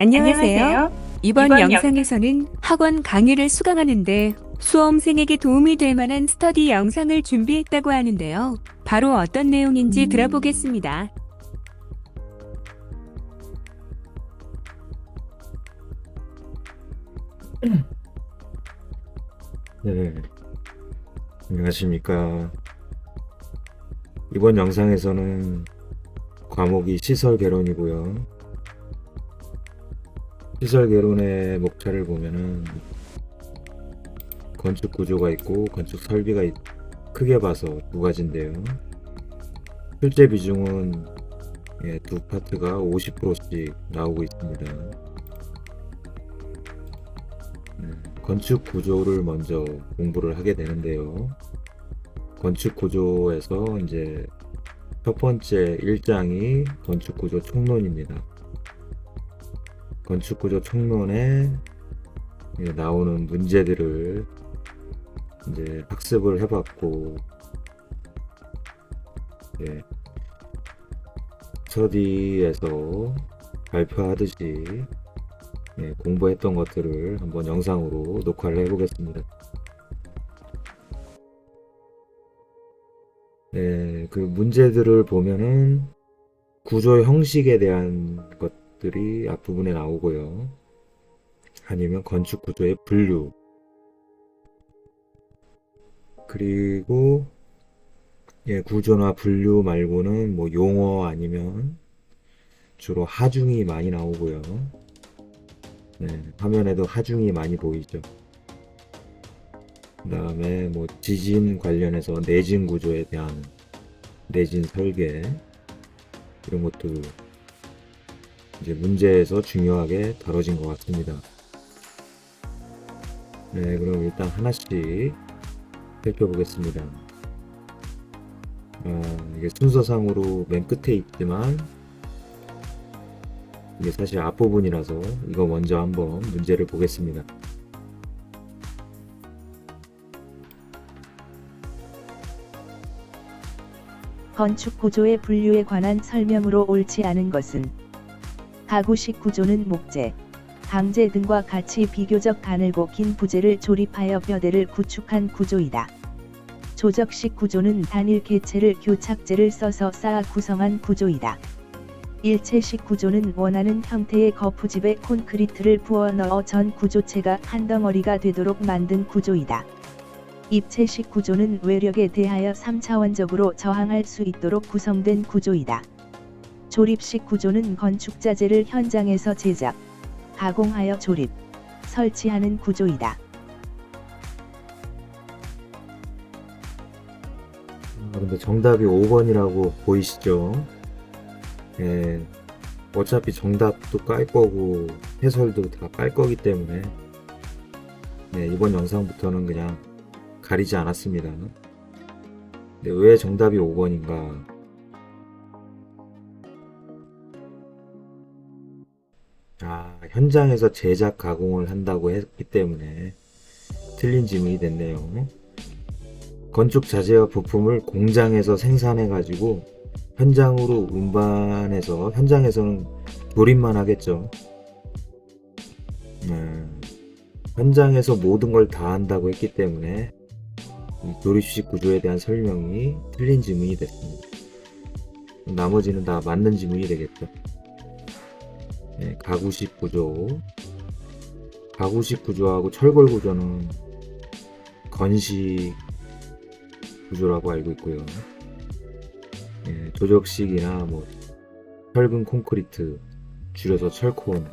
안녕하세요. 이번 영상에서는 학원 강의를 수강하는데 수험생에게 도움이 될 만한 스터디 영상을 준비했다고 하는데요. 바로 어떤 내용인지 들어보겠습니다. 네, 안녕하십니까. 이번 영상에서는 과목이 시설 개론이고요. 시설 개론의 목차를 보면은 건축 구조가 있고 건축 설비가 크게 봐서 두 가지인데요. 실제 비중은 두 파트가 50%씩 나오고 있습니다. 건축 구조를 먼저 공부를 하게 되는데요. 건축 구조에서 이제 첫 번째 1장이 건축 구조 총론입니다. 건축 구조 총론에 나오는 문제들을 이제 학습을 해봤고, 스터디에서 발표하듯이 공부했던 것들을 한번 영상으로 녹화를 해보겠습니다. 그 문제들을 보면은 구조 형식에 대한 것들이 앞부분에 나오고요. 아니면 건축 구조의 분류, 그리고 구조나 분류 말고는 뭐 용어 아니면 주로 하중이 많이 나오고요. 화면에도 하중이 많이 보이죠. 그 다음에 뭐 지진 관련해서 내진 구조에 대한 내진 설계, 이런 것도 이제 문제에서 중요하게 다뤄진 것 같습니다. 그럼 일단 하나씩 살펴보겠습니다. 이게 순서상으로 맨 끝에 있지만 이게 사실 앞부분이라서 이거 먼저 한번 문제를 보겠습니다. 건축 구조의 분류에 관한 설명으로 옳지 않은 것은 가구식 구조는 목재, 강재 등과 같이 비교적 가늘고 긴 부재를 조립하여 뼈대를 구축한 구조이다. 조적식 구조는 단일 개체를 교착재를 써서 쌓아 구성한 구조이다. 일체식 구조는 원하는 형태의 거푸집에 콘크리트를 부어 넣어 전 구조체가 한 덩어리가 되도록 만든 구조이다. 입체식 구조는 외력에 대하여 3차원적으로 저항할 수 있도록 구성된 구조이다. 조립식 구조는 건축자재를 현장에서 제작, 가공하여 조립, 설치하는 구조이다. 근데 정답이 5번이라고 보이시죠? 어차피 정답도 깔 거고 해설도 다 깔 거기 때문에 이번 영상부터는 그냥 가리지 않았습니다. 근데 왜 정답이 5번인가? 현장에서 제작 가공을 한다고 했기 때문에 틀린 지문이 됐네요. 건축 자재와 부품을 공장에서 생산해 가지고 현장으로 운반해서 현장에서는 조립만 하겠죠. 현장에서 모든 걸 다 한다고 했기 때문에 조립식 구조에 대한 설명이 틀린 지문이 됐습니다. 나머지는 다 맞는 지문이 되겠죠. 가구식 구조, 가구식 구조하고 철골 구조는 건식 구조라고 알고 있고요. 조적식이나 뭐 철근 콘크리트, 줄여서 철콘,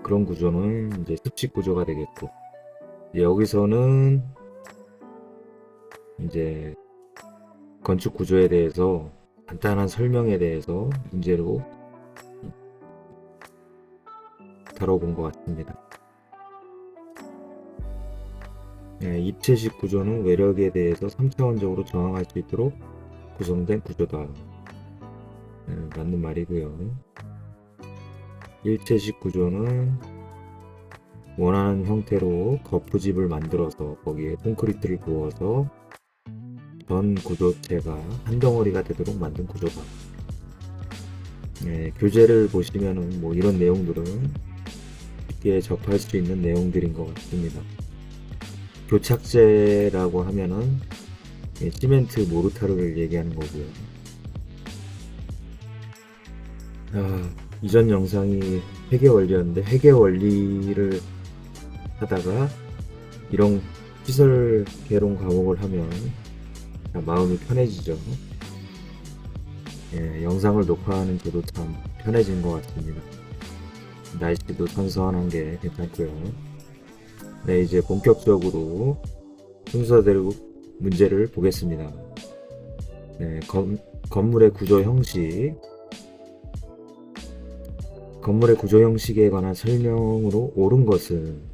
그런 구조는 이제 습식 구조가 되겠고, 여기서는 이제 건축 구조에 대해서 간단한 설명에 대해서 문제로 다뤄본 것 같습니다. 입체식 구조는 외력에 대해서 3차원적으로 저항할 수 있도록 구성된 구조다. 맞는 말이고요. 일체식 구조는 원하는 형태로 거푸집을 만들어서 거기에 콘크리트를 부어서 전 구조체가 한 덩어리가 되도록 만든 구조다. 교재를 보시면은 뭐 이런 내용들은 쉽게 접할 수 있는 내용들인 것 같습니다. 교착제라고 하면은 시멘트 모르타르를 얘기하는 거고요. 이전 영상이 회계 원리였는데 회계 원리를 하다가 이런 시설 개론 과목을 하면 마음이 편해지죠. 영상을 녹화하는 게도 참 편해진 것 같습니다. 날씨도 선선한 게 괜찮고요. 네, 이제 본격적으로 순서대로 문제를 보겠습니다. 네, 건물의 구조 형식. 건물의 구조 형식에 관한 설명으로 옳은 것은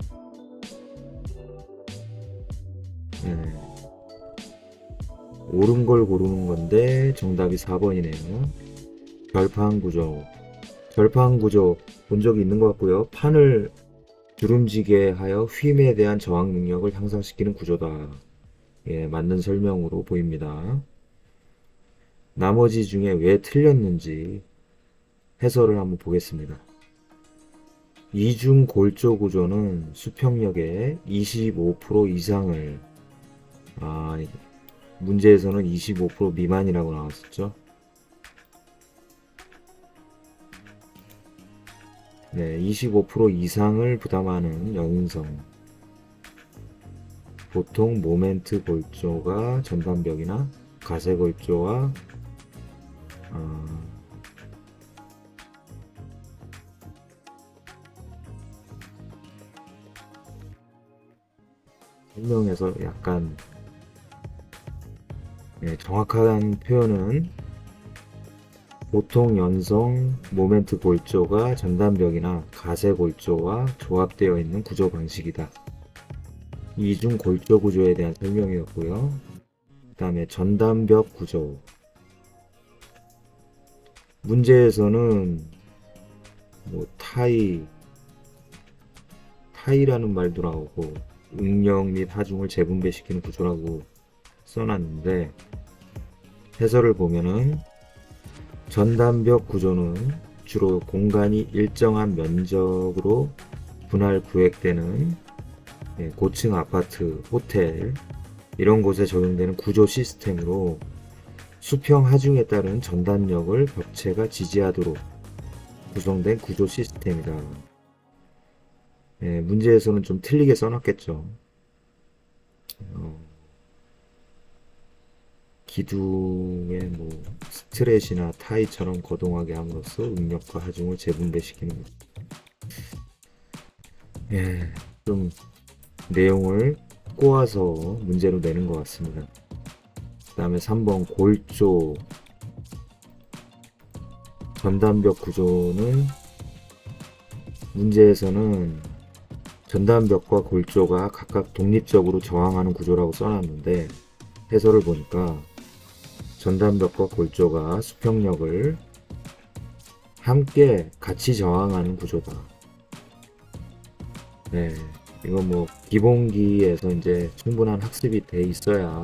옳은 걸 고르는 건데 정답이 4번이네요. 결판 구조. 결판 구조 본 적이 있는 것 같고요. 판을 주름지게 하여 휨에 대한 저항 능력을 향상시키는 구조다. 맞는 설명으로 보입니다. 나머지 중에 왜 틀렸는지 해설을 한번 보겠습니다. 이중 골조 구조는 수평력의 25% 이상을 문제에서는 25% 미만이라고 나왔었죠. 네, 25% 이상을 부담하는 연성. 보통 모멘트 골조가 전반벽이나 가세 골조와 설명에서 약간 정확한 표현은 보통 연성 모멘트 골조가 전단벽이나 가세 골조와 조합되어 있는 구조 방식이다. 이중 골조 구조에 대한 설명이었고요. 그 다음에 전단벽 구조. 문제에서는 뭐 타이라는 말도 나오고 응력 및 하중을 재분배시키는 구조라고 써놨는데 해설을 보면은 전단벽 구조는 주로 공간이 일정한 면적으로 분할 구획되는 고층 아파트, 호텔 이런 곳에 적용되는 구조 시스템으로 수평 하중에 따른 전단력을 벽체가 지지하도록 구성된 구조 시스템이다. 문제에서는 좀 틀리게 써놨겠죠. 기둥에 뭐 스트렛이나 타이처럼 거동하게 함으로써 응력과 하중을 재분배시키는 것. 좀 내용을 꼬아서 문제로 내는 것 같습니다. 그 다음에 3번 골조. 전단벽 구조는 문제에서는 전단벽과 골조가 각각 독립적으로 저항하는 구조라고 써놨는데 해설을 보니까 전단벽과 골조가 수평력을 함께 같이 저항하는 구조다. 이건 뭐 기본기에서 이제 충분한 학습이 돼 있어야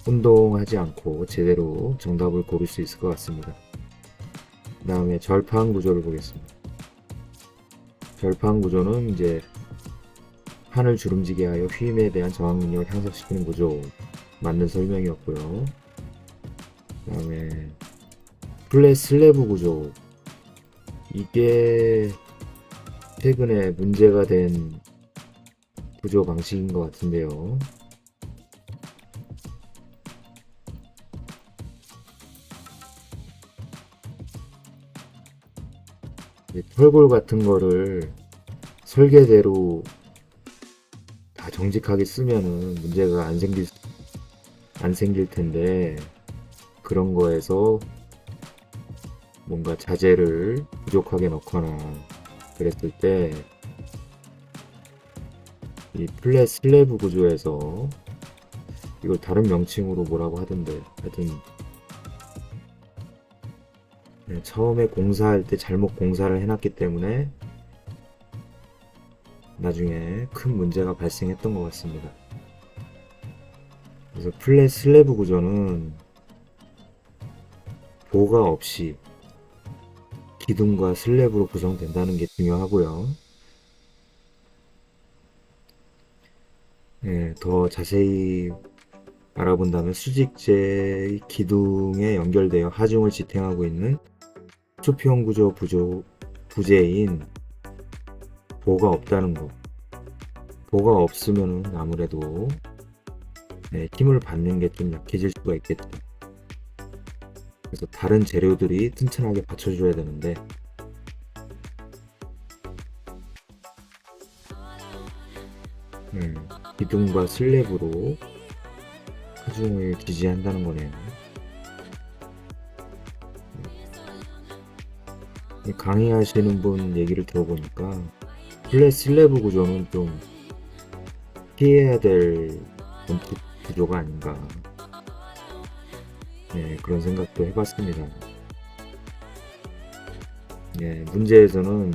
혼동하지 않고 제대로 정답을 고를 수 있을 것 같습니다. 그 다음에 절판 구조를 보겠습니다. 절판 구조는 이제 판을 주름지게 하여 휨에 대한 저항 능력을 향상시키는 구조. 맞는 설명이었고요. 그 다음에 플랫 슬래브 구조. 이게 최근에 문제가 된 구조 방식인 것 같은데요. 털골 같은 거를 설계대로 다 정직하게 쓰면은 문제가 안 생길 텐데 그런 거에서 뭔가 자재를 부족하게 넣거나 그랬을 때 이 플랫 슬래브 구조에서 이걸 다른 명칭으로 뭐라고 하던데 하여튼 처음에 공사할 때 잘못 공사를 해놨기 때문에 나중에 큰 문제가 발생했던 것 같습니다. 그래서 플랫 슬래브 구조는 보가 없이 기둥과 슬랩으로 구성된다는 게 중요하고요. 네, 더 자세히 알아본다면 수직재의 기둥에 연결되어 하중을 지탱하고 있는 수평 구조 부재인 보가 없다는 거. 보가 없으면 아무래도 힘을 받는 게 좀 약해질 수가 있겠죠. 그래서 다른 재료들이 튼튼하게 받쳐줘야 되는데 기둥과 슬랩으로 하중을 지지한다는 거네요. 강의하시는 분 얘기를 들어보니까 플랫 슬래브 구조는 좀 피해야 될 건축 구조가 아닌가, 그런 생각도 해봤습니다. 문제에서는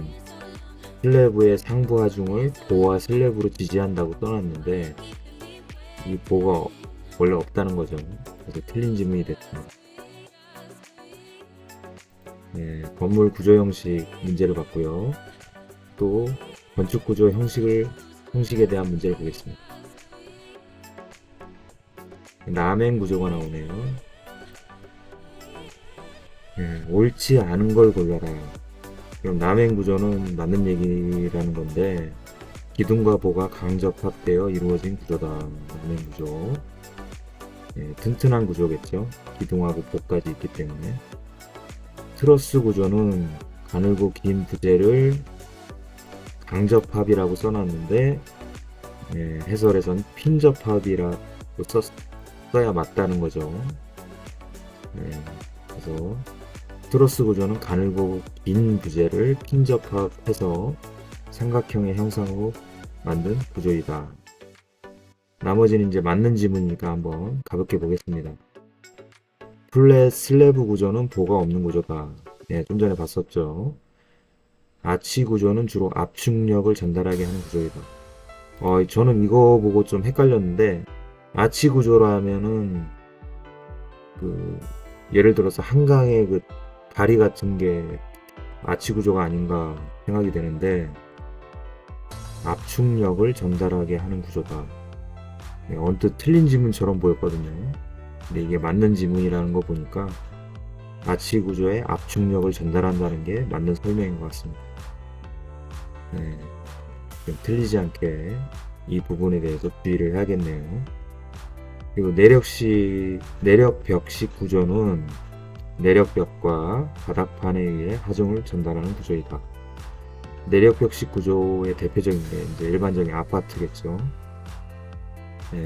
슬래브의 상부 하중을 보와 슬래브로 지지한다고 써놨는데 이 보가 원래 없다는 거죠. 그래서 틀린 지문이 됐습니다. 건물 구조 형식 문제를 봤고요. 또 건축 구조 형식에 대한 문제를 보겠습니다. 남행 구조가 나오네요. 옳지 않은 걸 골라라. 그럼 남행 구조는 맞는 얘기라는 건데 기둥과 보가 강접합되어 이루어진 구조다. 남행 구조. 튼튼한 구조겠죠. 기둥하고 보까지 있기 때문에. 트러스 구조는 가늘고 긴 부재를 강접합이라고 써놨는데 해설에선 핀접합이라고 써야 맞다는 거죠. 그래서 트러스 구조는 가늘고 긴 부재를 핀접합해서 삼각형의 형상으로 만든 구조이다. 나머지는 이제 맞는 지문이니까 한번 가볍게 보겠습니다. 플랫 슬래브 구조는 보가 없는 구조다. 좀 전에 봤었죠. 아치 구조는 주로 압축력을 전달하게 하는 구조이다. 저는 이거 보고 좀 헷갈렸는데 아치 구조라면은 예를 들어서 한강의 그 다리 같은 게 아치 구조가 아닌가 생각이 되는데 압축력을 전달하게 하는 구조다. 언뜻 틀린 지문처럼 보였거든요. 근데 이게 맞는 지문이라는 거 보니까 아치 구조에 압축력을 전달한다는 게 맞는 설명인 것 같습니다. 좀 틀리지 않게 이 부분에 대해서 주의를 해야겠네요. 그리고 내력벽식 구조는 내력벽과 바닥판에 의해 하중을 전달하는 구조이다. 내력벽식 구조의 대표적인 게 이제 일반적인 아파트겠죠.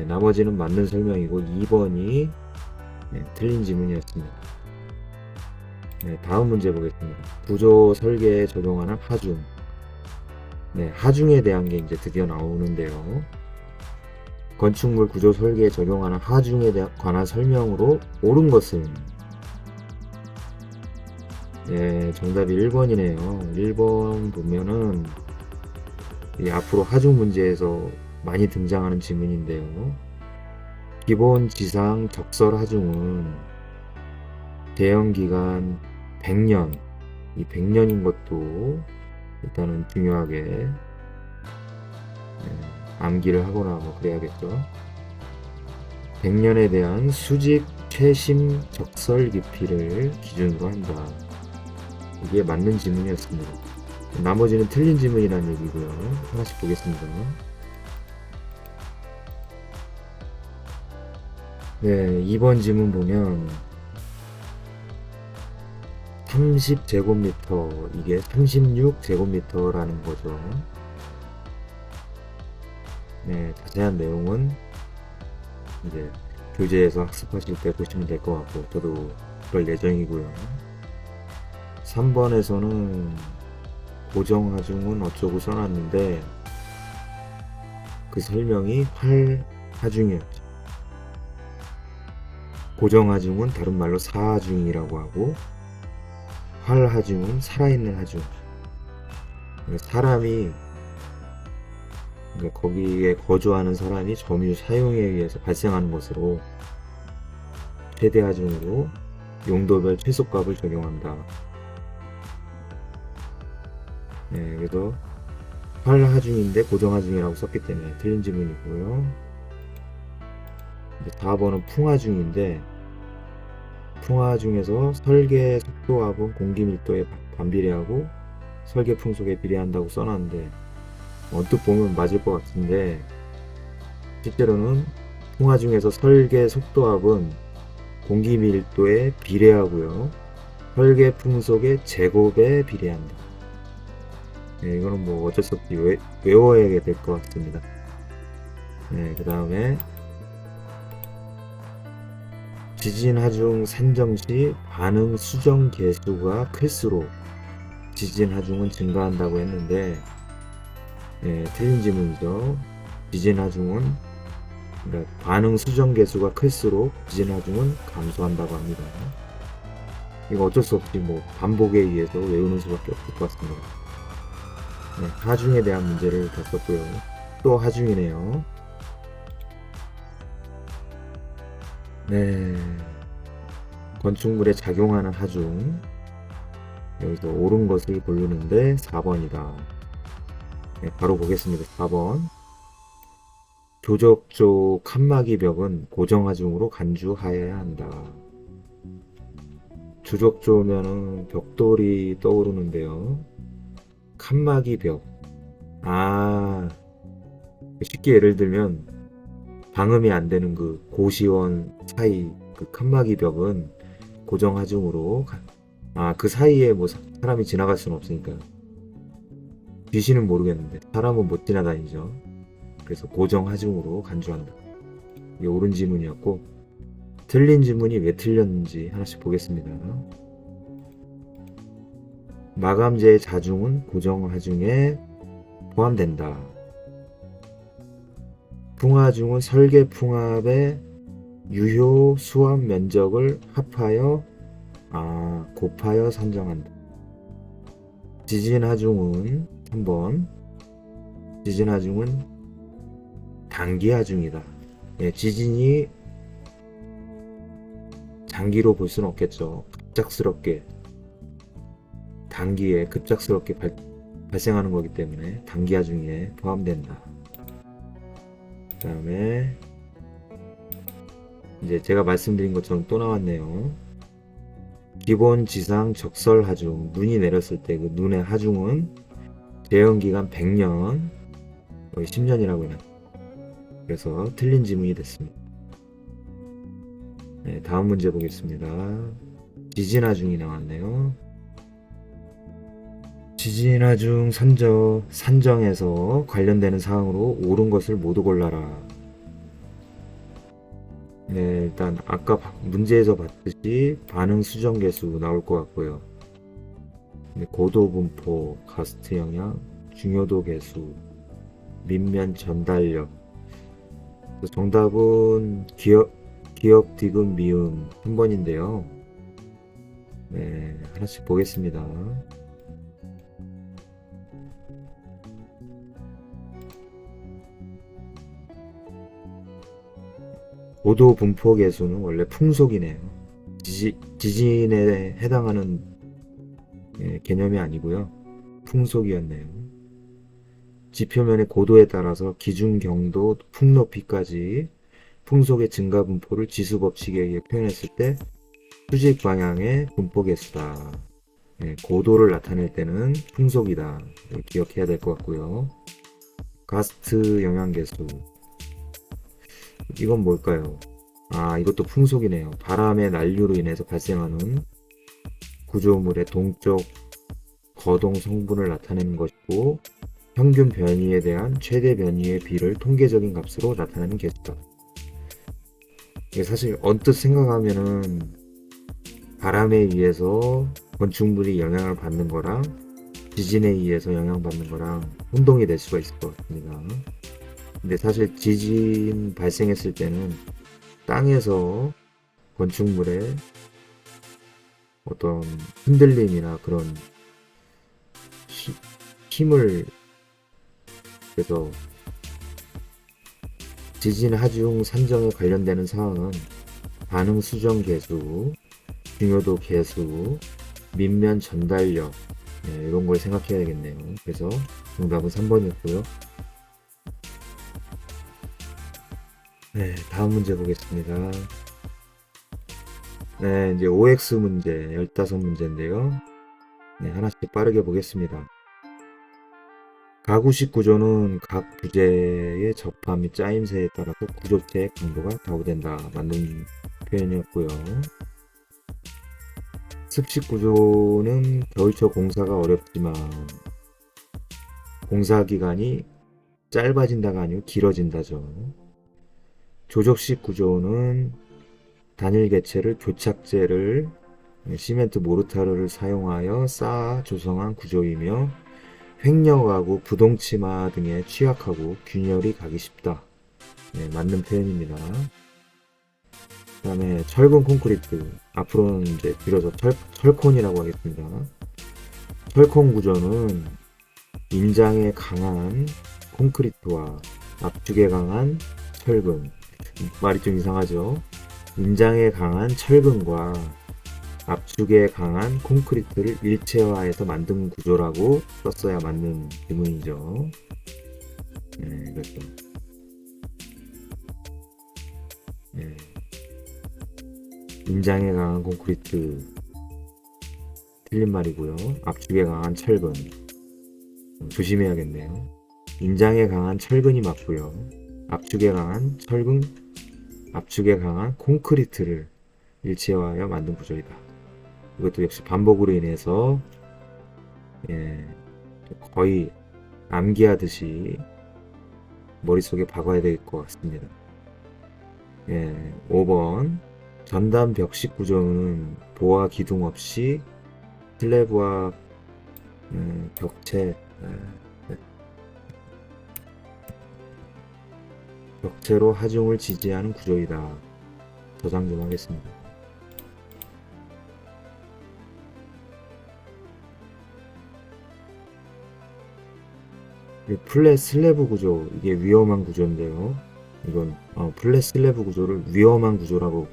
나머지는 맞는 설명이고 2번이 틀린 지문이었습니다. 다음 문제 보겠습니다. 구조 설계에 적용하는 하중. 하중에 대한 게 이제 드디어 나오는데요. 건축물 구조 설계에 적용하는 하중에 관한 설명으로 옳은 것은 정답이 1번이네요. 1번 보면은 앞으로 하중 문제에서 많이 등장하는 지문인데요. 기본 지상 적설 하중은 대형기간 100년, 이 100년인 것도 일단은 중요하게 암기를 하거나 뭐 그래야겠죠. 100년에 대한 수직 최심 적설 깊이를 기준으로 한다. 이게 맞는 지문이었습니다. 나머지는 틀린 지문이라는 얘기고요. 하나씩 보겠습니다. 2번 지문 보면 30제곱미터, 이게 36제곱미터라는 거죠. 자세한 내용은 이제 교재에서 학습하실 때 보시면 될 것 같고, 저도 그럴 예정이고요. 3번에서는 고정하중은 어쩌고 써놨는데 그 설명이 활하중이었죠. 고정하중은 다른 말로 사하중이라고 하고, 활하중은 살아있는 하중. 사람이, 그러니까 거기에 거주하는 사람이 점유 사용에 의해서 발생하는 것으로 최대 하중으로 용도별 최소값을 적용한다. 네, 그래서 활하중인데 고정하중이라고 썼기 때문에 틀린 지문이고요. 4번은 풍하중인데 풍하중에서 설계 속도합은 공기 밀도에 반비례하고 설계 풍속에 비례한다고 써놨는데 언뜻 보면 맞을 것 같은데 실제로는 풍하중에서 설계 속도합은 공기 밀도에 비례하고요. 설계 풍속의 제곱에 비례한다. 네, 이거는 뭐 어쩔 수 없이 외워야 될 것 같습니다. 네, 그 다음에 지진 하중 산정 시 반응 수정 개수가 클수록 지진 하중은 증가한다고 했는데 네, 틀린 지문이죠. 지진 하중은 그러니까 반응 수정 개수가 클수록 지진 하중은 감소한다고 합니다. 이거 어쩔 수 없이 뭐 반복에 의해서 외우는 수밖에 없을 것 같습니다. 네, 하중에 대한 문제를 더 썼고요. 또 하중이네요. 네, 건축물에 작용하는 하중 여기서 옳은 것을 고르는데 4번이다. 네, 바로 보겠습니다. 4번 교적조 칸막이 벽은 고정하중으로 간주하여야 한다. 주적조면은 벽돌이 떠오르는데요. 칸막이 벽. 쉽게 예를 들면 방음이 안 되는 그 고시원 사이 그 칸막이 벽은 고정하중으로 그 사이에 뭐 사람이 지나갈 수는 없으니까 귀신은 모르겠는데 사람은 못 지나다니죠. 그래서 고정하중으로 간주한다. 이게 옳은 지문이었고 틀린 지문이 왜 틀렸는지 하나씩 보겠습니다. 마감재의 자중은 고정하중에 포함된다. 풍하중은 설계 풍합의 유효 수압 면적을 합하여 곱하여 산정한다. 지진하중은 3번 지진하중은 단기하중이다. 예, 지진이 장기로 볼 수는 없겠죠. 갑작스럽게 단기에 급작스럽게 발생하는 거기 때문에 단기하중에 포함된다. 그 다음에 이제 제가 말씀드린 것처럼 또 나왔네요. 기본 지상 적설 하중, 눈이 내렸을 때 그 눈의 하중은 재현기간 100년, 10년이라고 해요. 그래서 틀린 지문이 됐습니다. 네, 다음 문제 보겠습니다. 지진 하중이 나왔네요. 지진 하중 산정에서 관련되는 사항으로 옳은 것을 모두 골라라. 네, 일단 아까 문제에서 봤듯이 반응 수정 개수 나올 것 같고요. 고도 분포, 가스트 영향, 중요도 개수, 밑면 전달력. 정답은 기억, 디귿, 미음 3번인데요. 네, 하나씩 보겠습니다. 고도 분포 개수는 원래 풍속이네요. 지진에 해당하는 개념이 아니고요. 풍속이었네요. 지표면의 고도에 따라서 기준 경도, 풍높이까지 풍속의 증가 분포를 지수 법칙에 의해 표현했을 때 수직 방향의 분포 개수다. 고도를 나타낼 때는 풍속이다. 기억해야 될 것 같고요. 가스트 영향 개수. 이건 뭘까요? 이것도 풍속이네요. 바람의 난류로 인해서 발생하는 구조물의 동적 거동 성분을 나타내는 것이고 평균 변이에 대한 최대 변이의 비를 통계적인 값으로 나타내는 개수다. 이게 사실 언뜻 생각하면은 바람에 의해서 건축물이 영향을 받는 거랑 지진에 의해서 영향받는 거랑 혼동이 될 수가 있을 것 같습니다. 근데 사실 지진 발생했을 때는 땅에서 건축물의 어떤 흔들림이나 그런 힘을 그래서 지진 하중 산정에 관련되는 사항은 반응 수정 개수, 중요도 계수, 밑면 전달력, 네, 이런 걸 생각해야겠네요. 그래서 정답은 3번이었고요. 네, 다음 문제 보겠습니다. 네, 이제 OX 문제 15문제인데요. 네, 하나씩 빠르게 보겠습니다. 가구식 구조는 각 부재의 접함 및 짜임새에 따라서 구조체의 강도가 좌우된다. 맞는 표현이었고요. 습식 구조는 겨울철 공사가 어렵지만 공사 기간이 짧아진다가 아니고 길어진다죠. 조적식 구조는 단일 개체를 교착제를 시멘트 모르타르를 사용하여 쌓아 조성한 구조이며 횡력하고 부동치마 등에 취약하고 균열이 가기 쉽다. 네, 맞는 표현입니다. 그 다음에 철근 콘크리트, 앞으로는 이제 줄여서 철콘이라고 하겠습니다. 철콘 구조는 인장에 강한 콘크리트와 압축에 강한 철근, 말이 좀 이상하죠. 인장에 강한 철근과 압축에 강한 콘크리트를 일체화해서 만든 구조라고 썼어야 맞는 지문이죠. 네, 그렇죠. 네. 인장에 강한 콘크리트 틀린 말이고요. 압축에 강한 철근 조심해야겠네요. 인장에 강한 철근이 맞고요. 압축에 강한 철근, 압축에 강한 콘크리트를 일체화하여 만든 구조이다. 이것도 역시 반복으로 인해서 거의 암기하듯이 머릿속에 박아야 될 것 같습니다. 5번 전단 벽식 구조는 보아 기둥 없이 슬래브와 벽체로 하중을 지지하는 구조이다. 저장 좀 하겠습니다. 플랫 슬래브 구조, 이게 위험한 구조인데요. 이건 플랫 슬래브 구조를 위험한 구조라고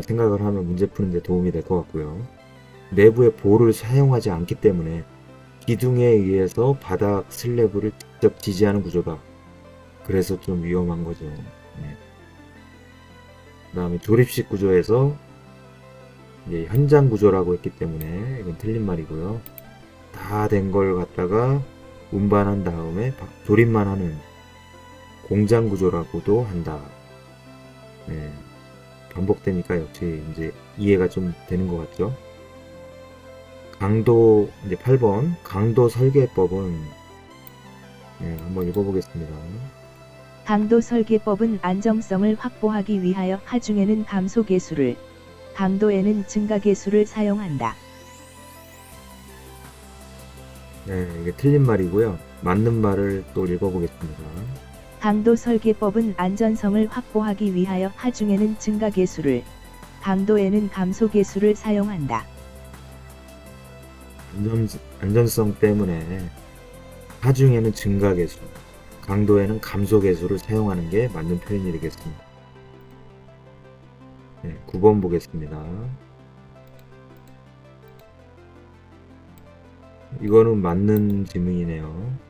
생각을 하면 문제 푸는데 도움이 될 것 같고요. 내부에 볼을 사용하지 않기 때문에 기둥에 의해서 바닥 슬래브를 직접 지지하는 구조다. 그래서 좀 위험한 거죠. 그 다음에 조립식 구조에서 이제 현장 구조라고 했기 때문에 이건 틀린 말이고요. 다 된 걸 갖다가 운반한 다음에 조립만 하는 공장 구조라고도 한다. 반복되니까 역시 이제 이해가 좀 되는 것 같죠. 강도, 이제 8번 강도 설계법은 한번 읽어보겠습니다. 강도 설계법은 안정성을 확보하기 위하여 하중에는 감소 계수를, 강도에는 증가 계수를 사용한다. 이게 틀린 말이고요. 맞는 말을 또 읽어보겠습니다. 강도 설계법은 안전성을 확보하기 위하여 하중에는 증가 계수를, 강도에는 감소 계수를 사용한다. 안전성 때문에 하중에는 증가 계수, 강도에는 감소 계수를 사용하는 게 맞는 표현이 되겠습니다. 9번 보겠습니다. 이거는 맞는 질문이네요.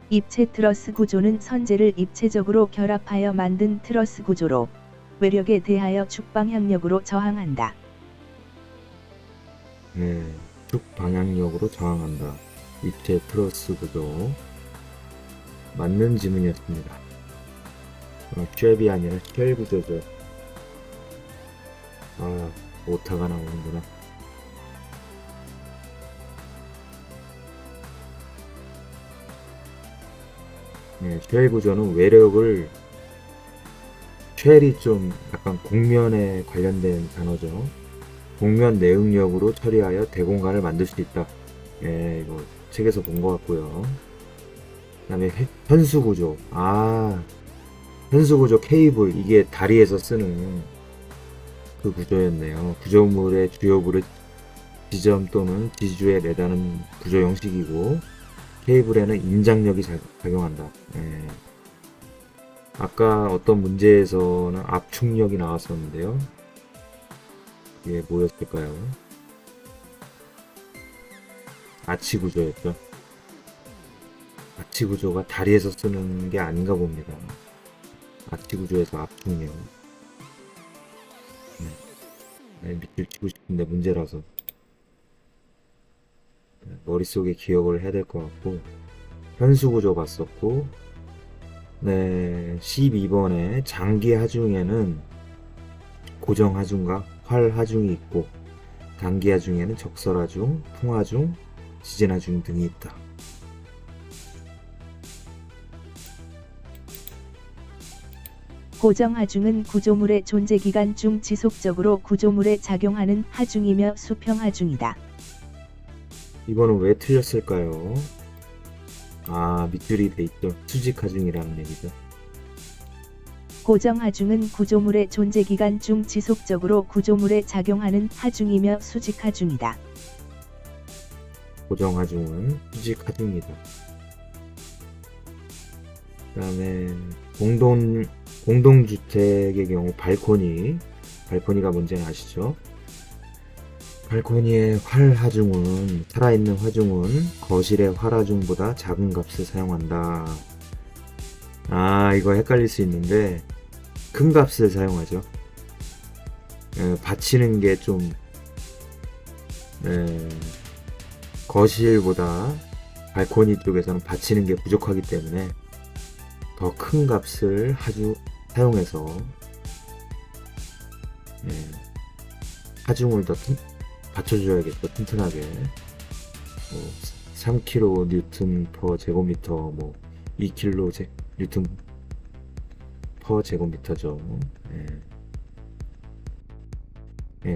입체 트러스 구조는 선재를 입체적으로 결합하여 만든 트러스 구조로 외력에 대하여 축방향력으로 저항한다. 축방향력으로 저항한다. 입체 트러스 구조. 맞는 질문이었습니다. 쉘이 아니라 쉘 구조죠. 오타가 나오는구나. 쉘 구조는 외력을, 쉘이 좀 약간 곡면에 관련된 단어죠. 곡면 내응력으로 처리하여 대공간을 만들 수 있다. 이거 책에서 본 것 같고요. 그 다음에 현수구조. 현수구조 케이블, 이게 다리에서 쓰는 그 구조였네요. 구조물의 주요부를 지점 또는 지주에 매다는 구조 형식이고, 케이블에는 인장력이 작용한다. 아까 어떤 문제에서는 압축력이 나왔었는데요. 이게 뭐였을까요? 아치 구조였죠. 아치 구조가 다리에서 쓰는 게 아닌가 봅니다. 아치 구조에서 압축이요. 네, 밑줄 치고 싶은데 문제라서 머릿속에 기억을 해야 될 것 같고, 현수 구조 봤었고, 네, 12번에 장기 하중에는 고정 하중과 활 하중이 있고, 단기 하중에는 적설 하중, 풍 하중, 지진 하중 등이 있다. 고정 하중은 구조물의 존재 기간 중 지속적으로 구조물에 작용하는 하중이며 수평 하중이다. 이거는 왜 틀렸을까요? 아, 밑줄이 돼 있죠. 수직 하중이라는 얘기죠. 고정 하중은 구조물의 존재 기간 중 지속적으로 구조물에 작용하는 하중이며 수직 하중이다. 고정 하중은 수직 하중이다. 그 다음에 공동주택의 경우 발코니가 뭔지 아시죠? 발코니의 활 하중은, 살아있는 화중은 거실의 활 하중보다 작은 값을 사용한다. 아, 이거 헷갈릴 수 있는데 큰 값을 사용하죠. 받치는 게 좀 거실보다 발코니 쪽에서는 받치는 게 부족하기 때문에 더 큰 값을 사용해서 하중을 더 받쳐줘야겠죠. 튼튼하게. 3kg 뉴턴 퍼 제곱미터, 2kg 뉴턴 퍼 제곱미터죠.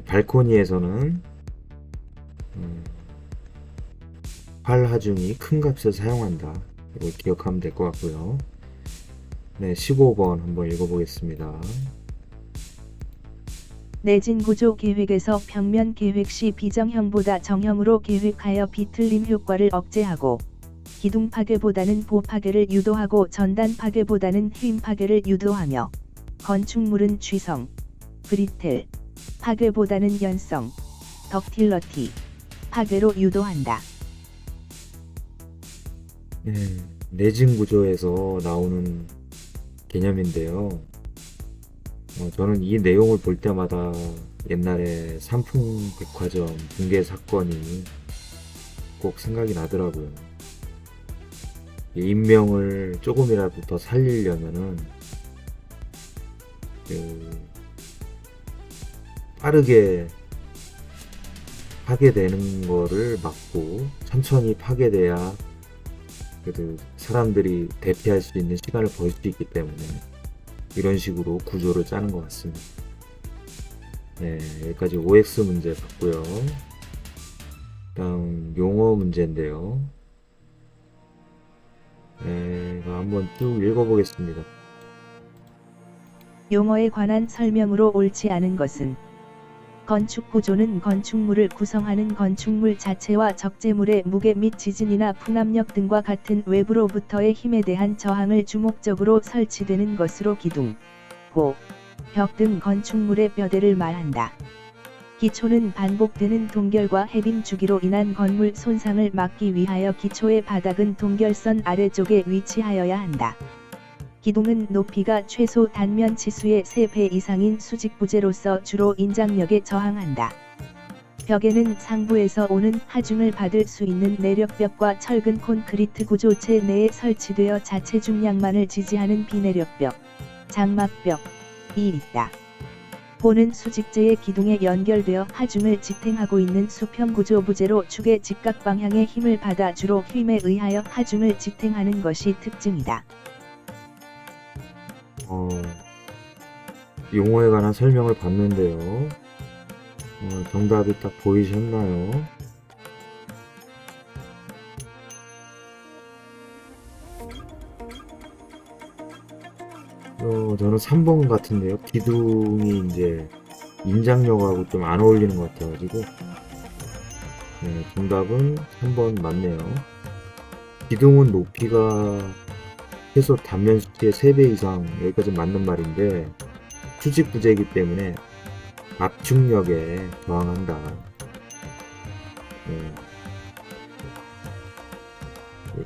발코니에서는 활 하중이 큰 값을 사용한다. 이걸 기억하면 될 것 같고요. 네, 15번 한번 읽어보겠습니다. 내진 구조 계획에서 평면 계획 시 비정형보다 정형으로 계획하여 비틀림 효과를 억제하고, 기둥 파괴보다는 보 파괴를 유도하고 전단 파괴보다는 휨 파괴를 유도하며, 건축물은 취성, 브리틀, 파괴보다는 연성, 덕틸러티, 파괴로 유도한다. 내진 구조에서 나오는 개념인데요. 저는 이 내용을 볼 때마다 옛날에 삼풍백화점 붕괴 사건이 꼭 생각이 나더라고요. 인명을 조금이라도 더 살리려면은 빠르게 파괴되는 거를 막고 천천히 파괴돼야 그래도 사람들이 대피할 수 있는 시간을 벌 수 있기 때문에 이런 식으로 구조를 짜는 것 같습니다. 네, 여기까지 OX 문제 봤고요. 다음 용어 문제인데요. 제가 한번 쭉 읽어보겠습니다. 용어에 관한 설명으로 옳지 않은 것은, 건축 구조는 건축물을 구성하는 건축물 자체와 적재물의 무게 및 지진이나 풍압력 등과 같은 외부로부터의 힘에 대한 저항을 주목적으로 설치되는 것으로 기둥, 고, 벽 등 건축물의 뼈대를 말한다. 기초는 반복되는 동결과 해빙 주기로 인한 건물 손상을 막기 위하여 기초의 바닥은 동결선 아래쪽에 위치하여야 한다. 기둥은 높이가 최소 단면 치수의 3배 이상인 수직 부재로서 주로 인장력에 저항한다. 벽에는 상부에서 오는 하중을 받을 수 있는 내력벽과 철근 콘크리트 구조체 내에 설치되어 자체 중량만을 지지하는 비내력벽, 장막벽이 있다. 보는 수직재의 기둥에 연결되어 하중을 지탱하고 있는 수평 구조 부재로 축의 직각 방향의 힘을 받아 주로 휨에 의하여 하중을 지탱하는 것이 특징이다. 용어에 관한 설명을 봤는데요. 정답이 딱 보이셨나요? 저는 3번 같은데요. 기둥이 이제 인장력하고 좀 안 어울리는 것 같아가지고, 정답은 3번 맞네요. 기둥은 높이가 최소 단면 수치의 3배 이상, 여기까지 맞는 말인데 수직 부재이기 때문에 압축력에 저항한다.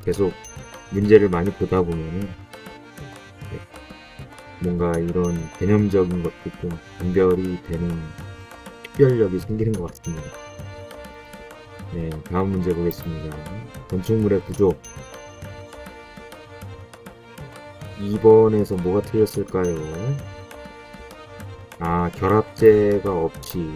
계속 문제를 많이 보다 보면은 뭔가 이런 개념적인 것도 좀 분별이 되는 식별력이 생기는 것 같습니다. 네, 다음 문제 보겠습니다. 건축물의 구조. 2번에서 뭐가 틀렸을까요? 아, 결합재가 없지.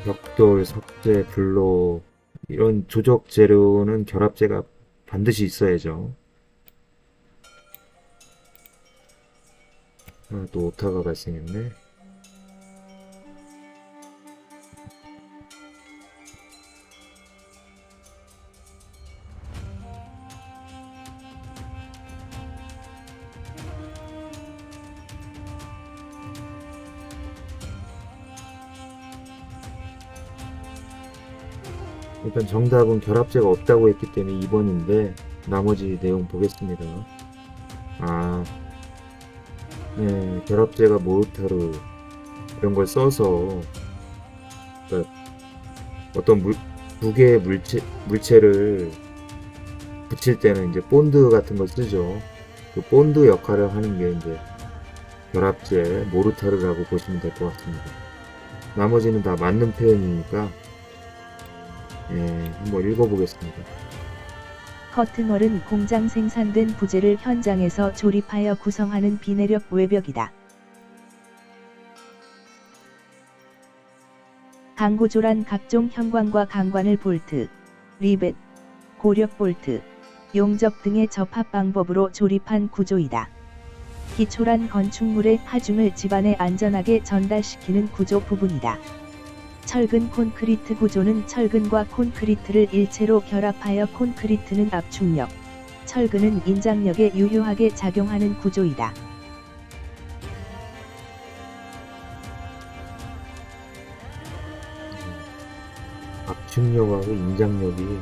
벽돌, 석재, 블록 이런 조적 재료는 결합재가 반드시 있어야죠. 또 오타가 발생했네. 일단 정답은 결합재가 없다고 했기 때문에 2번인데 나머지 내용 보겠습니다. 네, 결합재가 모르타르 이런 걸 써서 그러니까 어떤 두 개의 물체를 붙일 때는 이제 본드 같은 걸 쓰죠. 그 본드 역할을 하는 게 이제 결합재 모르타르라고 보시면 될 것 같습니다. 나머지는 다 맞는 표현이니까 한번 읽어보겠습니다. 커튼월은 공장 생산된 부재를 현장에서 조립하여 구성하는 비내력 외벽이다. 강구조란 각종 현관과 강관을 볼트, 리벳, 고력 볼트, 용접 등의 접합 방법으로 조립한 구조이다. 기초란 건축물의 하중을 집안에 안전하게 전달시키는 구조 부분이다. 철근 콘크리트 구조는 철근과 콘크리트를 일체로 결합하여 콘크리트는 압축력, 철근은 인장력에 유효하게 작용하는 구조이다. 압축력하고 인장력이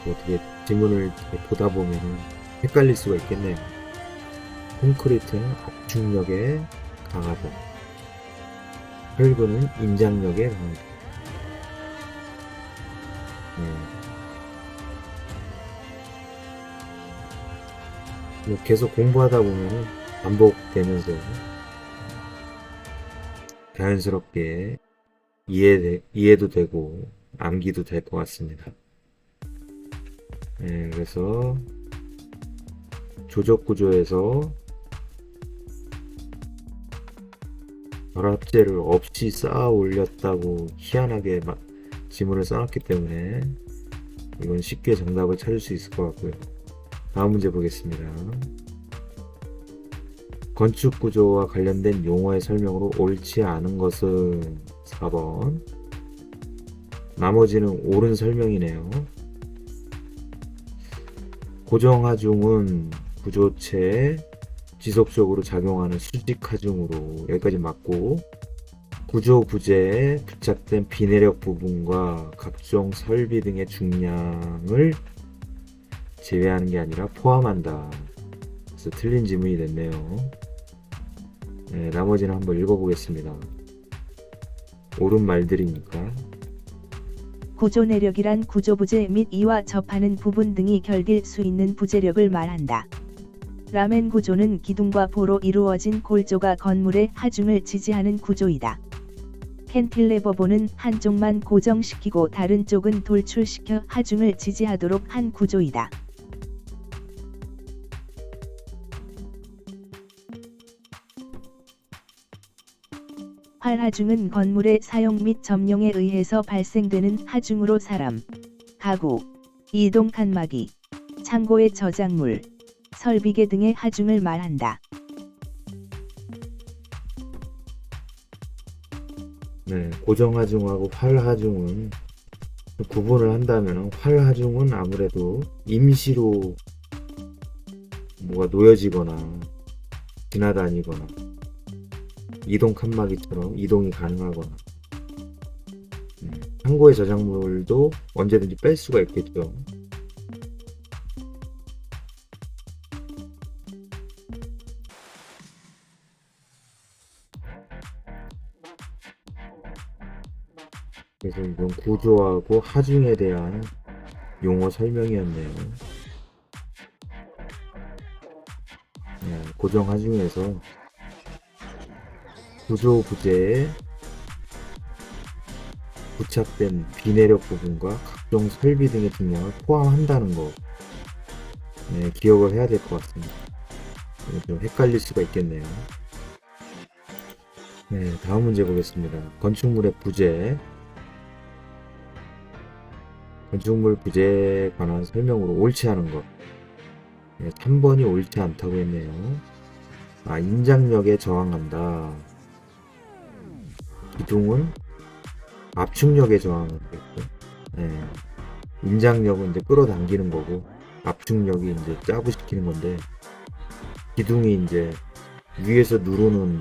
어떻게 지문을 보다 보면 헷갈릴 수가 있겠네요. 콘크리트는 압축력에 강하다. 철근은 인장력에 강하다. 계속 공부하다 보면 반복되면서 자연스럽게 이해도 되고 암기도 될 것 같습니다. 그래서 조적 구조에서 결합재를 없이 쌓아 올렸다고 희한하게 지문을 써놨기 때문에 이건 쉽게 정답을 찾을 수 있을 것 같고요. 다음 문제 보겠습니다. 건축 구조와 관련된 용어의 설명으로 옳지 않은 것은 4번. 나머지는 옳은 설명이네요. 고정하중은 구조체에 지속적으로 작용하는 수직하중으로 여기까지 맞고, 구조 부재에 부착된 비내력 부분과 각종 설비 등의 중량을 제외하는 게 아니라 포함한다. 그래서 틀린 지문이 됐네요. 나머지는 한번 읽어보겠습니다. 옳은 말들이니까. 구조 내력이란 구조 부재 및 이와 접하는 부분 등이 결딜 수 있는 부재력을 말한다. 라멘 구조는 기둥과 보로 이루어진 골조가 건물의 하중을 지지하는 구조이다. 캔틸레버보는 한쪽만 고정시키고 다른 쪽은 돌출시켜 하중을 지지하도록 한 구조이다. 활하중은 건물의 사용 및 점용에 의해서 발생되는 하중으로 사람, 가구, 이동 칸막이, 창고의 저작물, 설비계 등의 하중을 말한다. 고정하중하고 활하중은 구분을 한다면, 활하중은 아무래도 임시로 뭐가 놓여지거나 지나다니거나 이동 칸막이처럼 이동이 가능하거나, 창고의 저작물도 언제든지 뺄 수가 있겠죠. 그래서 이건 구조하고 하중에 대한 용어 설명이었네요. 네, 고정 하중에서 구조 부재에 부착된 비내력 부분과 각종 설비 등의 중량을 포함한다는 거, 네, 기억을 해야 될 것 같습니다. 좀 헷갈릴 수가 있겠네요. 네, 다음 문제 보겠습니다. 건축물의 부재. 건축물 부재에 관한 설명으로 옳지 않은 것. 네, 3번이 옳지 않다고 했네요. 아, 인장력에 저항한다. 기둥을 압축력에 저항하는 거겠죠. 네, 인장력은 이제 끌어당기는 거고, 압축력이 이제 짜부시키는 건데, 기둥이 이제 위에서 누르는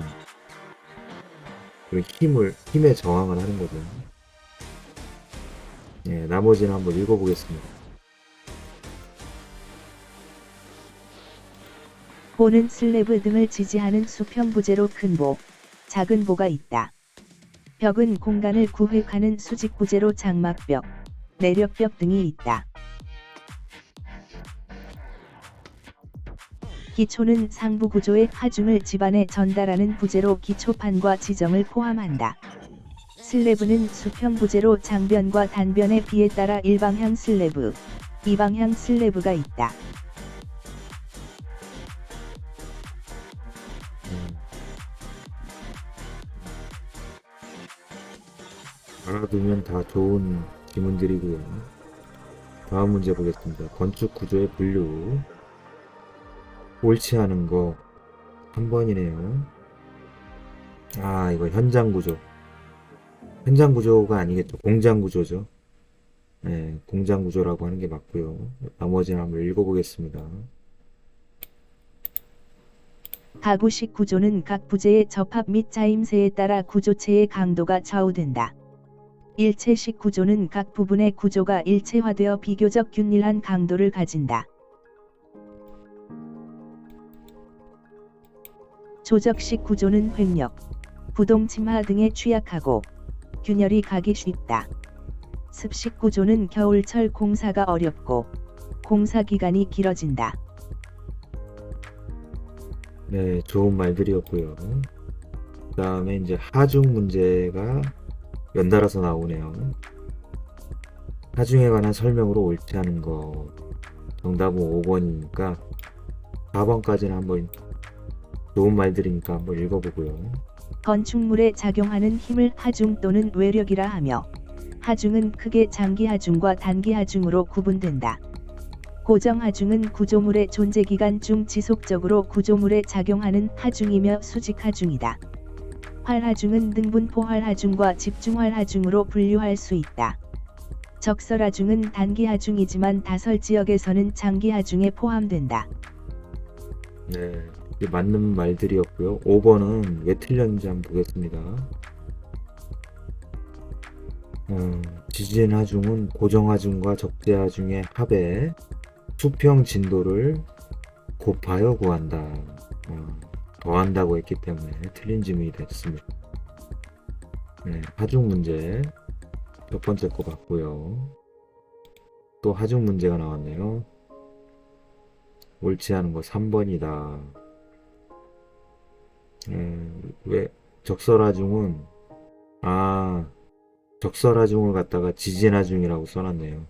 그 힘에 저항을 하는 거죠. 네, 나머지는 한번 읽어보겠습니다. 보는 슬래브 등을 지지하는 수평 부재로 큰 보, 작은 보가 있다. 벽은 공간을 구획하는 수직 부재로 장막벽, 내력벽 등이 있다. 기초는 상부 구조의 하중을 집안에 전달하는 부재로 기초판과 지정을 포함한다. 슬래브는 수평 부재로 장변과 단변의 비에 따라 일방향 슬래브, 이방향 슬래브가 있다. 알아두면 다 좋은 지문들이고요. 다음 문제 보겠습니다. 건축 구조의 분류. 옳지 않은 거 3번이네요. 아, 이거 현장 구조. 현장 구조가 아니겠죠. 공장 구조죠. 네, 공장 구조라고 하는 게 맞고요. 나머지는 한번 읽어보겠습니다. 가구식 구조는 각 부재의 접합 및 자임새에 따라 구조체의 강도가 좌우된다. 일체식 구조는 각 부분의 구조가 일체화되어 비교적 균일한 강도를 가진다. 조적식 구조는 횡력, 부동 침하 등에 취약하고 균열이 가기 쉽다. 습식 구조는 겨울철 공사가 어렵고 공사 기간이 길어진다. 네, 좋은 말들이었고요. 그 다음에 이제 하중 문제가 연달아서 나오네요. 하중에 관한 설명으로 옳지 않은 거. 정답은 5번이니까 4번까지는 한번 좋은 말들이니까 한번 읽어보고요. 건축물에 작용하는 힘을 하중 또는 외력이라 하며 하중은 크게 장기 하중과 단기 하중으로 구분된다. 고정 하중은 구조물의 존재 기간 중 지속적으로 구조물에 작용하는 하중이며 수직 하중이다. 활 하중은 등분포 활 하중과 집중활 하중으로 분류할 수 있다. 적설 하중은 단기 하중이지만 다설 지역에서는 장기 하중에 포함된다. 네, 이게 맞는 말들이었고요. 5번은 왜 틀렸는지 한번 보겠습니다. 지진 하중은 고정 하중과 적재 하중의 합에 수평 진도를 곱하여 구한다. 더한다고 했기 때문에 틀린 지문이 됐습니다. 네, 하중 문제 첫 번째 거 봤고요. 또 하중 문제가 나왔네요. 옳지 않은 거 3번이다. 왜 적설하중은 적설하중을 갖다가 지진하중이라고 써놨네요.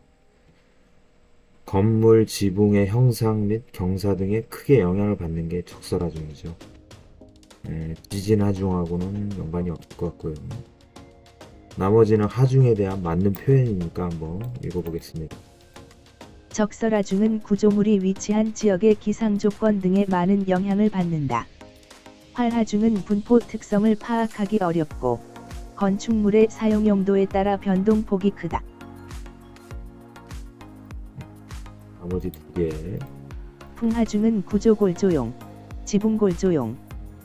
건물 지붕의 형상 및 경사 등에 크게 영향을 받는 게 적설하중이죠. 지진하중하고는 연관이 없을 것 같고요. 나머지는 하중에 대한 맞는 표현이니까 한번 읽어보겠습니다. 적설 하중은 구조물이 위치한 지역의 기상 조건 등에 많은 영향을 받는다. 활 하중은 분포 특성을 파악하기 어렵고 건축물의 사용 용도에 따라 변동폭이 크다. 나머지 두 개. 풍하중은 구조골조용, 지붕골조용,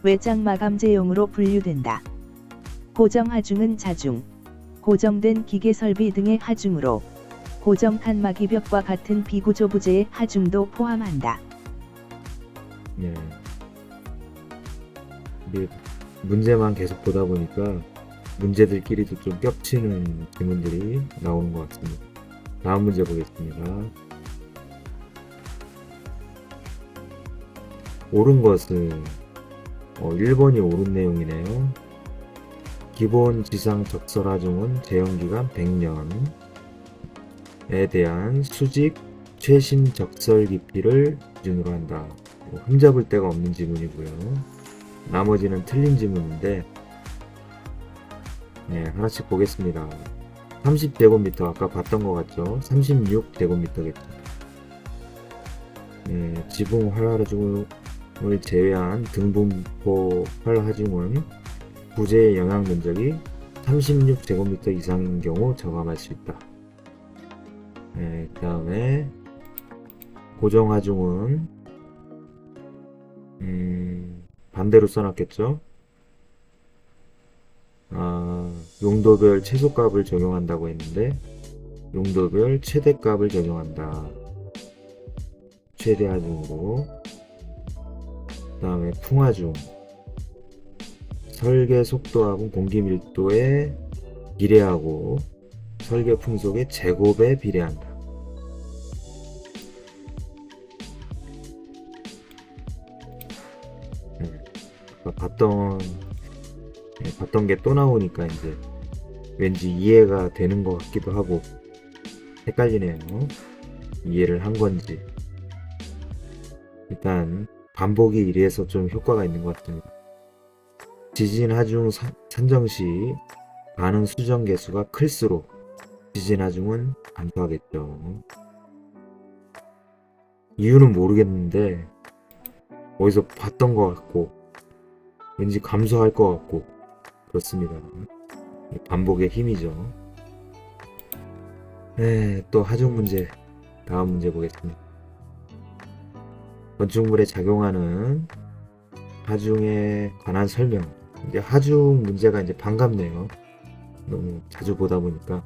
외장 마감재용으로 분류된다. 고정하중은 자중, 고정된 기계 설비 등의 하중으로 고정 칸막이 벽과 같은 비구조 부재의 하중도 포함한다. 네. 이게 문제만 계속 보다 보니까 문제들끼리도 좀 겹치는 질문들이 나오는 것 같습니다. 다음 문제 보겠습니다. 옳은 것은 1번이 옳은 내용이네요. 기본 지상 적설 하중은 재현기간 100년에 대한 수직 최신 적설 깊이를 기준으로 한다. 흠잡을 데가 없는 지문이고요. 나머지는 틀린 지문인데 하나씩 보겠습니다. 30제곱미터 아까 봤던 것 같죠? 36제곱미터겠죠. 지붕 활하중을 제외한 등분포 활하중은 부재의 영향 면적이 36제곱미터 이상인 경우 저감할 수 있다. 그 다음에 고정하중은 반대로 써놨겠죠? 용도별 최소값을 적용한다고 했는데 용도별 최대값을 적용한다. 최대하중으로. 그 다음에 풍하중, 설계 속도하고 공기 밀도에 비례하고 설계 풍속의 제곱에 비례한다. 봤던 게 또 나오니까 이제 왠지 이해가 되는 것 같기도 하고 헷갈리네요. 이해를 한 건지. 일단 반복이 이래서 좀 효과가 있는 것 같습니다. 지진 하중 산정 시 반응 수정 개수가 클수록 지진 하중은 감소하겠죠. 이유는 모르겠는데 어디서 봤던 것 같고 왠지 감소할 것 같고 그렇습니다. 반복의 힘이죠. 또 하중 문제, 다음 문제 보겠습니다. 건축물에 작용하는 하중에 관한 설명. 이제 하중 문제가 이제 반갑네요. 너무 자주 보다 보니까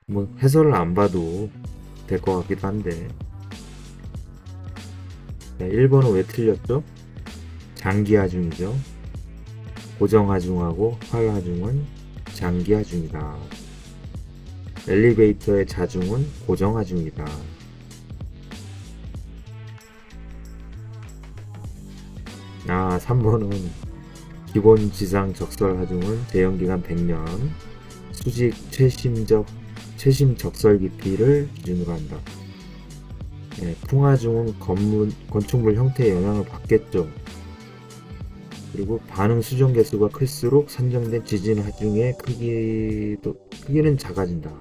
뭐 해설을 안 봐도 될 것 같기도 한데. 1번은 왜 틀렸죠? 장기 하중이죠. 고정 하중하고 활 하중은 장기 하중이다. 엘리베이터의 자중은 고정 하중이다. 3번은 기본 지상 적설 하중은 재현기간 100년, 수직 최심 적설 깊이를 기준으로 한다. 풍하중은 건축물 형태에 영향을 받겠죠. 그리고 반응 수정 개수가 클수록 산정된 지진 하중의 크기는 작아진다.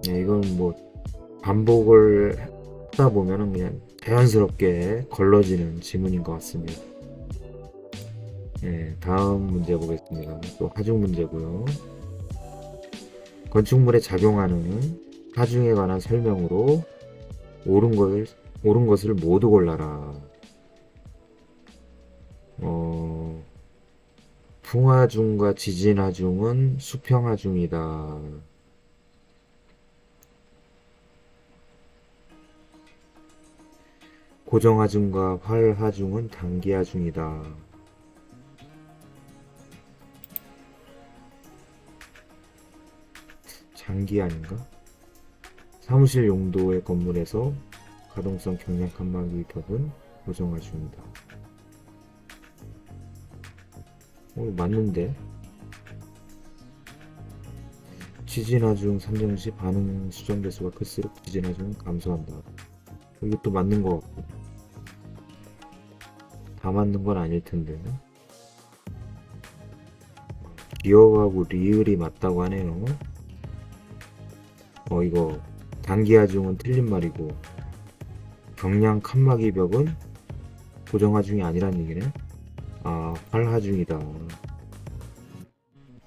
이건 뭐 반복을 하다 보면은 그냥 자연스럽게 걸러지는 지문인 것 같습니다. 다음 문제 보겠습니다. 또 하중 문제고요. 건축물에 작용하는 하중에 관한 설명으로 옳은 것을 모두 골라라. 풍하중과 지진하중은 수평하중이다. 고정하중과 활하중은 단기하중이다. 장기 아닌가? 사무실 용도의 건물에서 가동성 경량 칸막이 벽은 고정하중이다. 맞는데? 지진하중 산정 시 반응 수정 개수가 클수록 지진하중은 감소한다. 이것도 맞는 것 같고 다 맞는 건 아닐 텐데. 기억하고 리을이 맞다고 하네요. 이거 단기하중은 틀린 말이고 경량 칸막이 벽은 고정하중이 아니란 얘기네. 활하중이다.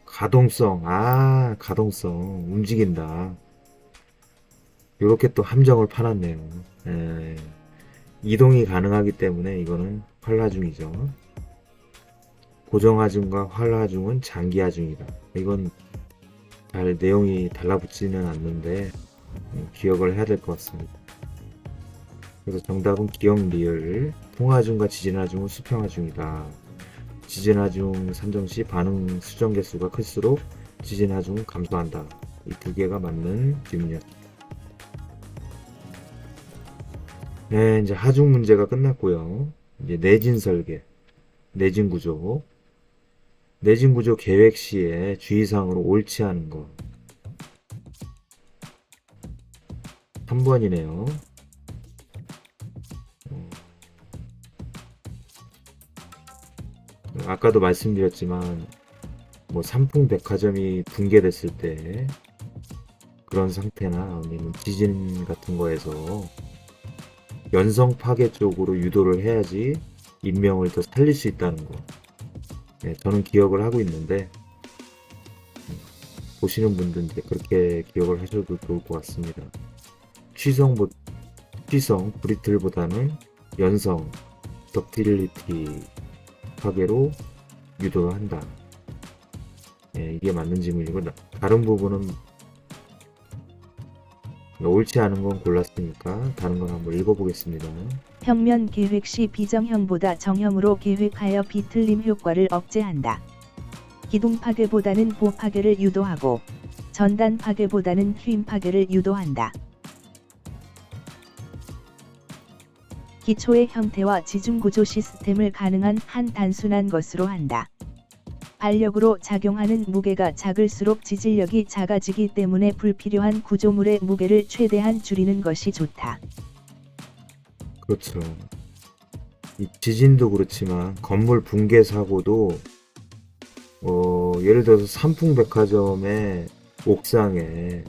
가동성 움직인다. 요렇게 또 함정을 파놨네요. 이동이 가능하기 때문에 이거는 활하중이죠. 고정하중과 활하중은 장기하중이다. 이건 잘 내용이 달라붙지는 않는데 기억을 해야 될 것 같습니다. 그래서 정답은 기억 리을. 통하중과 지진하중은 수평하중이다. 지진하중 산정 시 반응 수정 개수가 클수록 지진하중은 감소한다. 이 두 개가 맞는 질문이었습니다. 네, 이제 하중 문제가 끝났고요. 이제 내진 설계, 내진 구조. 내진 구조 계획 시에 주의사항으로 옳지 않은 거. 3번이네요. 아까도 말씀드렸지만 뭐 삼풍백화점이 붕괴됐을 때 그런 상태나 아니면 지진 같은 거에서 연성 파괴 쪽으로 유도를 해야지 인명을 더 살릴 수 있다는 거. 네, 저는 기억을 하고 있는데 보시는 분들 이제 그렇게 기억을 하셔도 좋을 것 같습니다. 취성 브리틀보다는 연성 덕틸리티 파괴로 유도를 한다. 네, 이게 맞는 질문이고 다른 부분은 옳지 않은 건 골랐으니까 다른 건 한번 읽어보겠습니다. 평면 계획 시 비정형보다 정형으로 계획하여 비틀림 효과를 억제한다. 기둥 파괴보다는 보 파괴를 유도하고 전단 파괴보다는 휨 파괴를 유도한다. 기초의 형태와 지중구조 시스템을 가능한 한 단순한 것으로 한다. 반력으로 작용하는 무게가 작을수록 지질력이 작아지기 때문에 불필요한 구조물의 무게를 최대한 줄이는 것이 좋다. 그렇죠. 이 지진도 그렇지만 건물 붕괴 사고도 예를 들어서 삼풍백화점의 옥상에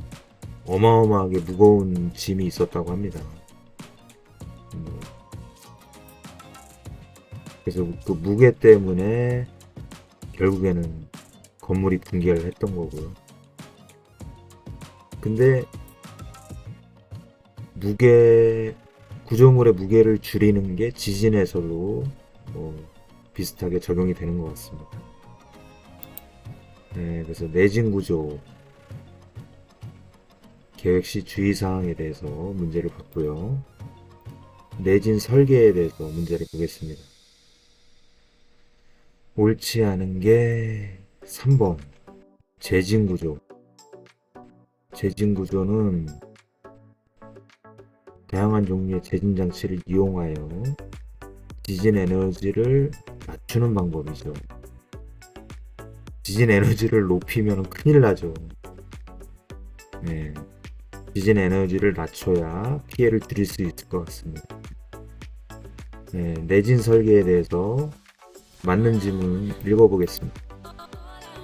어마어마하게 무거운 짐이 있었다고 합니다. 그래서 그 무게 때문에 결국에는 건물이 붕괴를 했던 거고요. 근데 구조물의 무게를 줄이는 게 지진에서도 비슷하게 적용이 되는 것 같습니다. 네, 그래서 내진 구조 계획 시 주의사항에 대해서 문제를 봤고요. 내진 설계에 대해서 문제를 보겠습니다. 옳지 않은 게 3번 재진 구조. 재진 구조는 다양한 종류의 재진 장치를 이용하여 지진 에너지를 낮추는 방법이죠. 지진 에너지를 높이면 큰일 나죠. 네. 지진 에너지를 낮춰야 피해를 줄일 수 있을 것 같습니다. 네, 내진 설계에 대해서 맞는 질문 읽어보겠습니다.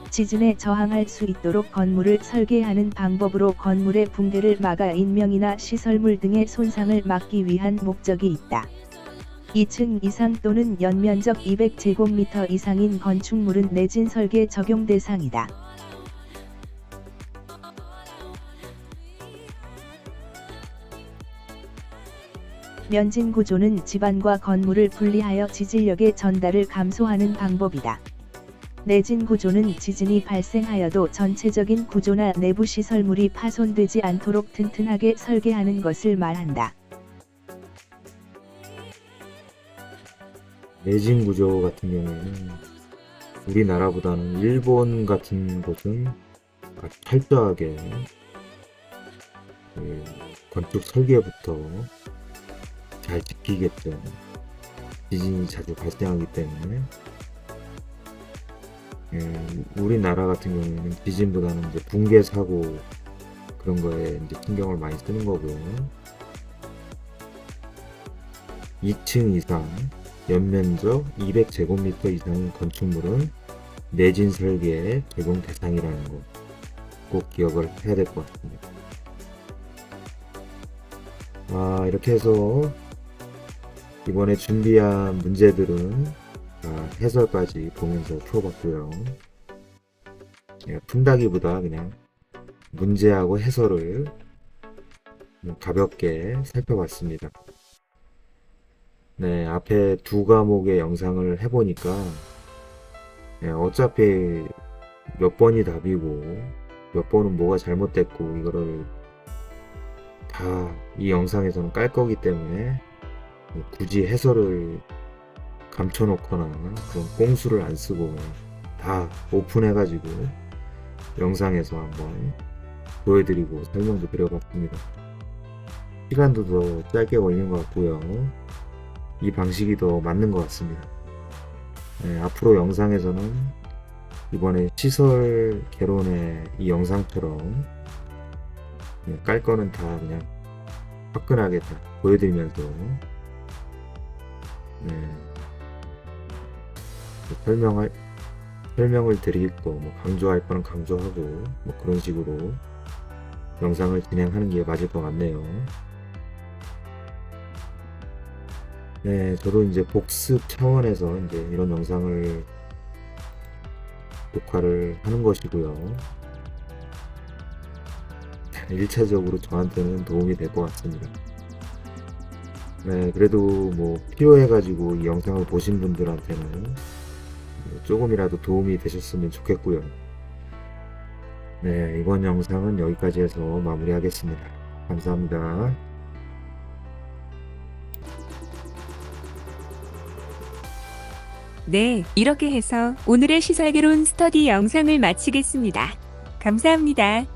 지진에 저항할 수 있도록 건물을 설계하는 방법으로 건물의 붕괴를 막아 인명이나 시설물 등의 손상을 막기 위한 목적이 있다. 2층 이상 또는 연면적 200제곱미터 이상인 건축물은 내진 설계 적용 대상이다. 면진 구조는 집안과 건물을 분리하여 지질력의 전달을 감소하는 방법이다. 내진 구조는 지진이 발생하여도 전체적인 구조나 내부 시설물이 파손되지 않도록 튼튼하게 설계하는 것을 말한다. 내진 구조 같은 경우에는 우리나라보다는 일본 같은 곳은 아주 철저하게 건축 설계부터 잘 지키겠죠. 지진이 자주 발생하기 때문에 우리나라 같은 경우에는 지진보다는 이제 붕괴 사고 그런 거에 이제 신경을 많이 쓰는 거고요. 2층 이상 연면적 200제곱미터 이상의 건축물은 내진 설계의 적용 대상이라는 거 꼭 기억을 해야 될 것 같습니다. 이렇게 해서 이번에 준비한 문제들은 해설까지 보면서 풀어봤고요. 푼다기보다 그냥 문제하고 해설을 가볍게 살펴봤습니다. 네, 앞에 두 과목의 영상을 해보니까 어차피 몇 번이 답이고 몇 번은 뭐가 잘못됐고 이거를 다 이 영상에서는 깔 거기 때문에 굳이 해설을 감춰놓거나 그런 꼼수를 안 쓰고 다 오픈해가지고 영상에서 한번 보여드리고 설명도 드려봤습니다. 시간도 더 짧게 걸린 것 같고요. 이 방식이 더 맞는 것 같습니다. 네, 앞으로 영상에서는 이번에 시설 개론의 이 영상처럼 깔 거는 다 그냥 화끈하게 다 보여드리면서 설명을 드리고 뭐 강조할 거는 강조하고 뭐 그런 식으로 영상을 진행하는 게 맞을 것 같네요. 네, 저도 이제 복습 차원에서 이제 이런 영상을 녹화를 하는 것이고요. 1차적으로 저한테는 도움이 될 것 같습니다. 네, 그래도 뭐 필요해가지고 이 영상을 보신 분들한테는 조금이라도 도움이 되셨으면 좋겠고요. 네, 이번 영상은 여기까지 해서 마무리하겠습니다. 감사합니다. 네, 이렇게 해서 오늘의 시설개론 스터디 영상을 마치겠습니다. 감사합니다.